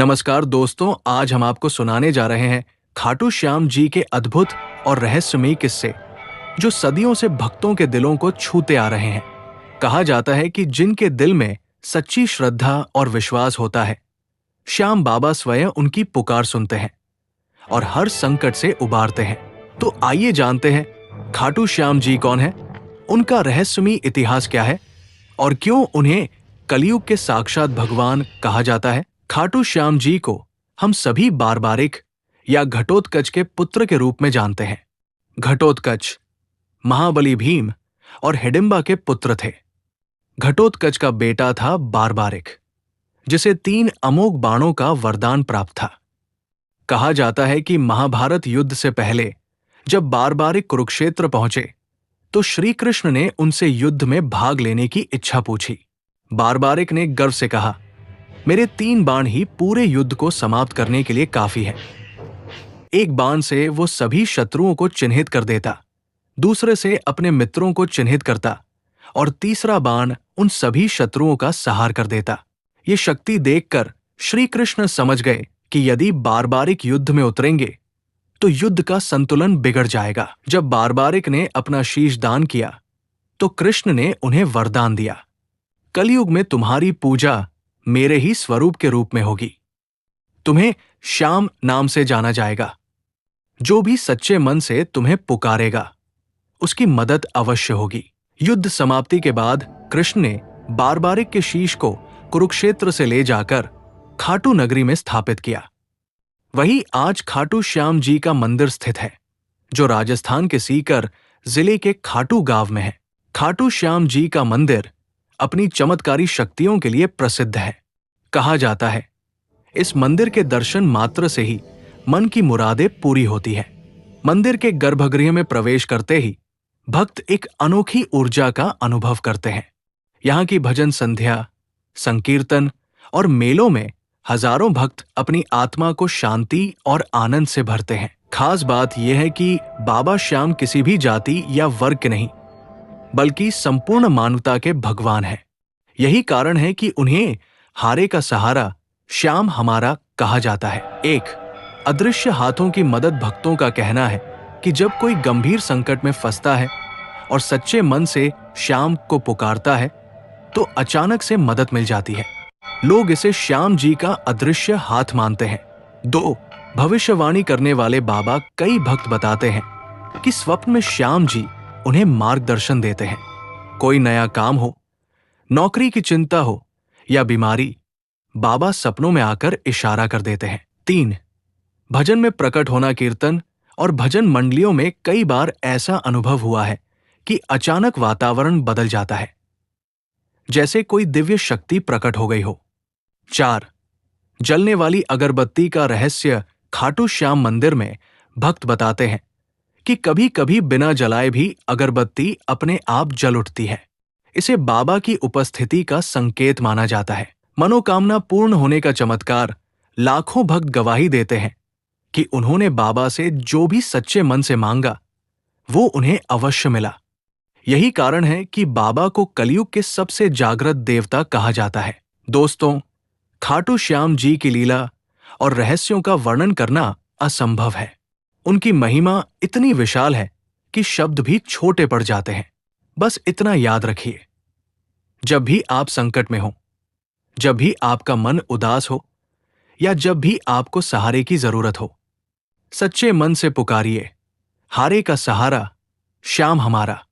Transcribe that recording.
नमस्कार दोस्तों, आज हम आपको सुनाने जा रहे हैं खाटू श्याम जी के अद्भुत और रहस्यमयी किस्से, जो सदियों से भक्तों के दिलों को छूते आ रहे हैं। कहा जाता है कि जिनके दिल में सच्ची श्रद्धा और विश्वास होता है, श्याम बाबा स्वयं उनकी पुकार सुनते हैं और हर संकट से उबारते हैं। तो आइए जानते हैं खाटू श्याम जी कौन है, उनका रहस्यमयी इतिहास क्या है और क्यों उन्हें कलयुग के साक्षात भगवान कहा जाता है। खाटू श्याम जी को हम सभी बारबारिक या घटोत्कच के पुत्र के रूप में जानते हैं। घटोत्कच महाबली भीम और हिडिंबा के पुत्र थे। घटोत्कच का बेटा था बारबारिक, जिसे 3 अमोघ बाणों का वरदान प्राप्त था। कहा जाता है कि महाभारत युद्ध से पहले जब बारबारिक कुरुक्षेत्र पहुंचे तो श्री कृष्ण ने उनसे युद्ध में भाग लेने की इच्छा पूछी। बारबारिक ने गर्व से कहा, मेरे 3 बाण ही पूरे युद्ध को समाप्त करने के लिए काफी है। एक बाण से वो सभी शत्रुओं को चिन्हित कर देता, दूसरे से अपने मित्रों को चिन्हित करता और तीसरा बाण उन सभी शत्रुओं का संहार कर देता। ये शक्ति देखकर श्री कृष्ण समझ गए कि यदि बारबारिक युद्ध में उतरेंगे तो युद्ध का संतुलन बिगड़ जाएगा। जब बारबारिक ने अपना शीश दान किया तो कृष्ण ने उन्हें वरदान दिया, कलयुग में तुम्हारी पूजा मेरे ही स्वरूप के रूप में होगी। तुम्हें श्याम नाम से जाना जाएगा। जो भी सच्चे मन से तुम्हें पुकारेगा उसकी मदद अवश्य होगी। युद्ध समाप्ति के बाद कृष्ण ने बारबारिक के शीश को कुरुक्षेत्र से ले जाकर खाटू नगरी में स्थापित किया। वही आज खाटू श्याम जी का मंदिर स्थित है, जो राजस्थान के सीकर जिले के खाटू गांव में है। खाटू श्याम जी का मंदिर अपनी चमत्कारी शक्तियों के लिए प्रसिद्ध है। कहा जाता है, इस मंदिर के दर्शन मात्र से ही मन की मुरादें पूरी होती है। मंदिर के गर्भगृह में प्रवेश करते ही भक्त एक अनोखी ऊर्जा का अनुभव करते हैं। यहाँ की भजन संध्या, संकीर्तन और मेलों में हजारों भक्त अपनी आत्मा को शांति और आनंद से भरते हैं। खास बात यह है कि बाबा श्याम किसी भी जाति या वर्ग के नहीं, बल्कि संपूर्ण मानवता के भगवान हैं। यही कारण है कि उन्हें हारे का सहारा श्याम हमारा कहा जाता है। एक अदृश्य हाथों की मदद। भक्तों का कहना है कि जब कोई गंभीर संकट में फंसता है और सच्चे मन से श्याम को पुकारता है तो अचानक से मदद मिल जाती है। लोग इसे श्याम जी का अदृश्य हाथ मानते हैं। 2 भविष्यवाणी करने वाले बाबा। कई भक्त बताते हैं कि स्वप्न में श्याम जी उन्हें मार्गदर्शन देते हैं। कोई नया काम हो, नौकरी की चिंता हो या बीमारी, बाबा सपनों में आकर इशारा कर देते हैं। 3 भजन में प्रकट होना। कीर्तन और भजन मंडलियों में कई बार ऐसा अनुभव हुआ है कि अचानक वातावरण बदल जाता है, जैसे कोई दिव्य शक्ति प्रकट हो गई हो। 4 जलने वाली अगरबत्ती का रहस्य। खाटू श्याम मंदिर में भक्त बताते हैं कि कभी कभी बिना जलाए भी अगरबत्ती अपने आप जल उठती है। इसे बाबा की उपस्थिति का संकेत माना जाता है। मनोकामना पूर्ण होने का चमत्कार। लाखों भक्त गवाही देते हैं कि उन्होंने बाबा से जो भी सच्चे मन से मांगा वो उन्हें अवश्य मिला। यही कारण है कि बाबा को कलयुग के सबसे जागृत देवता कहा जाता है। दोस्तों, खाटू श्याम जी की लीला और रहस्यों का वर्णन करना असंभव है। उनकी महिमा इतनी विशाल है कि शब्द भी छोटे पड़ जाते हैं। बस इतना याद रखिए, जब भी आप संकट में हो, जब भी आपका मन उदास हो या जब भी आपको सहारे की जरूरत हो, सच्चे मन से पुकारिए। हारे का सहारा श्याम हमारा।